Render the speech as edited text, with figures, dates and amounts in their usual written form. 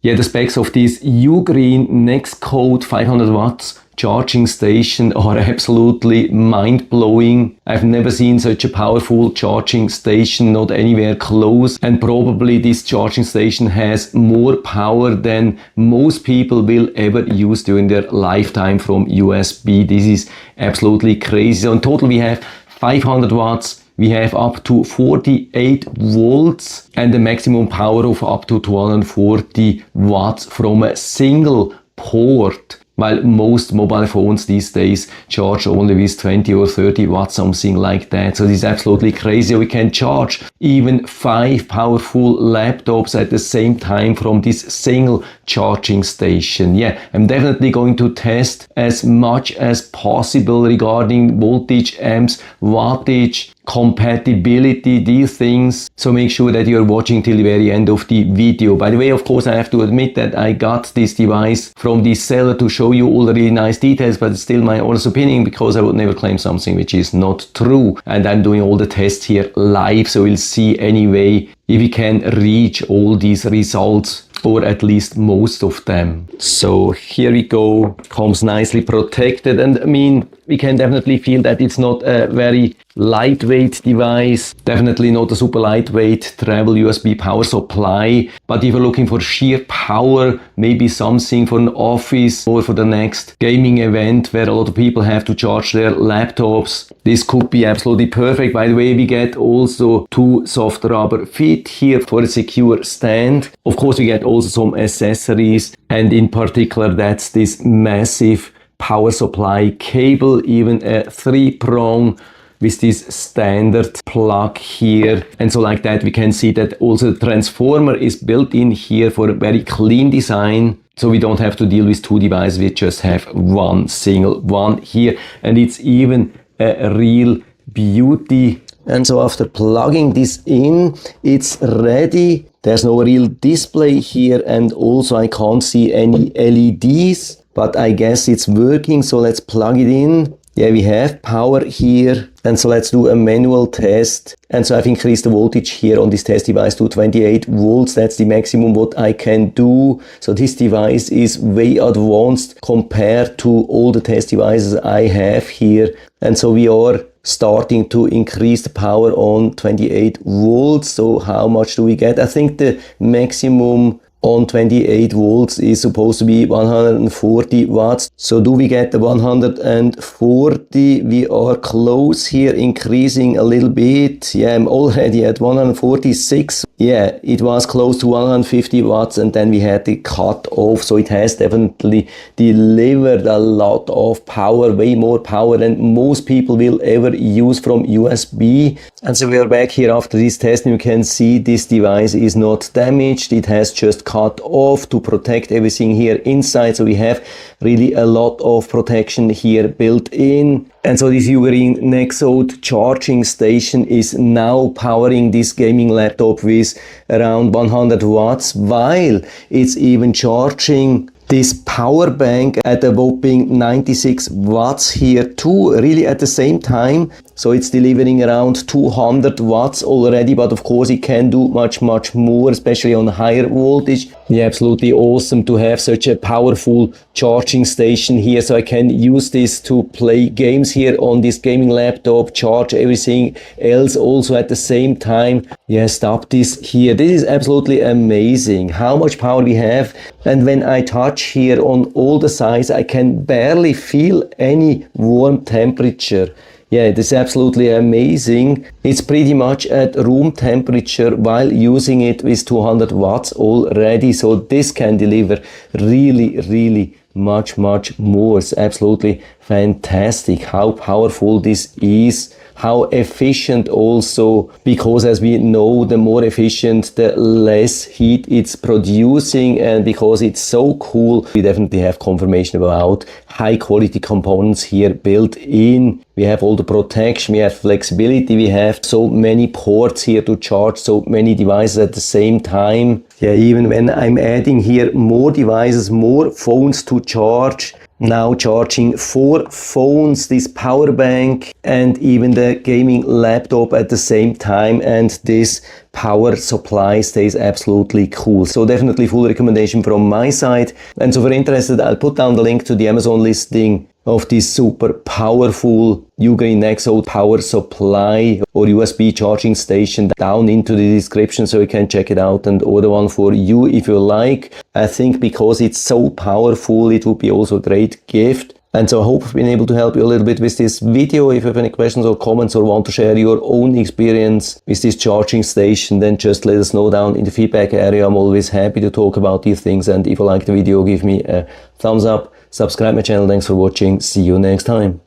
Yeah, the specs of this UGREEN Nexode 500W charging station are absolutely mind-blowing. I've never seen such a powerful charging station, not anywhere close, and probably this charging station has more power than most people will ever use during their lifetime from USB. This is absolutely crazy. So in total we have 500 watts. We have up to 48 volts and a maximum power of up to 240 watts from a single port. While most mobile phones these days charge only with 20 or 30 watts, something like that. So this is absolutely crazy. We can charge even 5 powerful laptops at the same time from this single charging station. Yeah, I'm definitely going to test as much as possible regarding voltage, amps, wattage, compatibility, these things. So make sure that you're watching till the very end of the video. By the way, of course, I have to admit that I got this device from the seller to show you all the really nice details, but it's still my honest opinion because I would never claim something which is not true. And I'm doing all the tests here live, so we'll see anyway if we can reach all these results, or at least most of them. So here we go, comes nicely protected, and I mean, we can definitely feel that it's not a very lightweight device, definitely not a super lightweight travel USB power supply, but if you're looking for sheer power, maybe something for an office or for the next gaming event where a lot of people have to charge their laptops, this could be absolutely perfect. By the way, we get also 2 soft rubber feet here for a secure stand. Of course, we get also some accessories, and in particular that's this massive power supply cable, even a 3-prong with this standard plug here. And so like that we can see that also the transformer is built in here for a very clean design. So we don't have to deal with 2 devices, we just have one single one here, and it's even a real beauty. And so after plugging this in, it's ready. There's no real display here, and also I can't see any LEDs, but I guess it's working. So let's plug it in. Yeah, we have power here. And so let's do a manual test. And so I've increased the voltage here on this test device to 28 volts. That's the maximum what I can do. So this device is way advanced compared to all the test devices I have here. And so we are starting to increase the power on 28 volts. So how much do we get? I think the maximum on 28 volts is supposed to be 140 watts. So do we get the 140? We are close here, increasing a little bit. Yeah, I'm already at 146. Yeah, it was close to 150 watts, and then we had the cut off. So it has definitely delivered a lot of power, way more power than most people will ever use from USB. And so we are back here after this test, and you can see this device is not damaged. It has just cut off to protect everything here inside. So we have really a lot of protection here built in. And so this UGREEN Nexode charging station is now powering this gaming laptop with around 100 watts, while it's even charging this power bank at a whopping 96 watts here too, really at the same time. So it's delivering around 200 watts already, but of course it can do much more, especially on higher voltage. Yeah, absolutely awesome to have such a powerful charging station here, so I can use this to play games here on this gaming laptop, charge everything else also at the same time. Yeah, stop this here. This is absolutely amazing how much power we have, and when I touch here on all the sides, I can barely feel any warm temperature. Yeah, it is absolutely amazing. It's pretty much at room temperature while using it with 200 watts already. So this can deliver really much more. It's absolutely fantastic how powerful this is. How efficient also, because as we know, the more efficient, the less heat it's producing, and because it's so cool, we definitely have confirmation about high quality components here built in. We have all the protection, we have flexibility, we have so many ports here to charge so many devices at the same time. Yeah, even when I'm adding here more devices, more phones to charge, now charging 4 phones, this power bank, and even the gaming laptop at the same time, and this power supply stays absolutely cool. So definitely full recommendation from my side. And so if you're interested, I'll put down the link to the Amazon listing of this super powerful UGREEN Nexode power supply or USB charging station down into the description, so you can check it out and order one for you if you like. I think because it's so powerful, it would be also a great gift. And so I hope I've been able to help you a little bit with this video. If you have any questions or comments or want to share your own experience with this charging station, then just let us know down in the feedback area. I'm always happy to talk about these things. And if you like the video, give me a thumbs up, subscribe my channel. Thanks for watching. See you next time.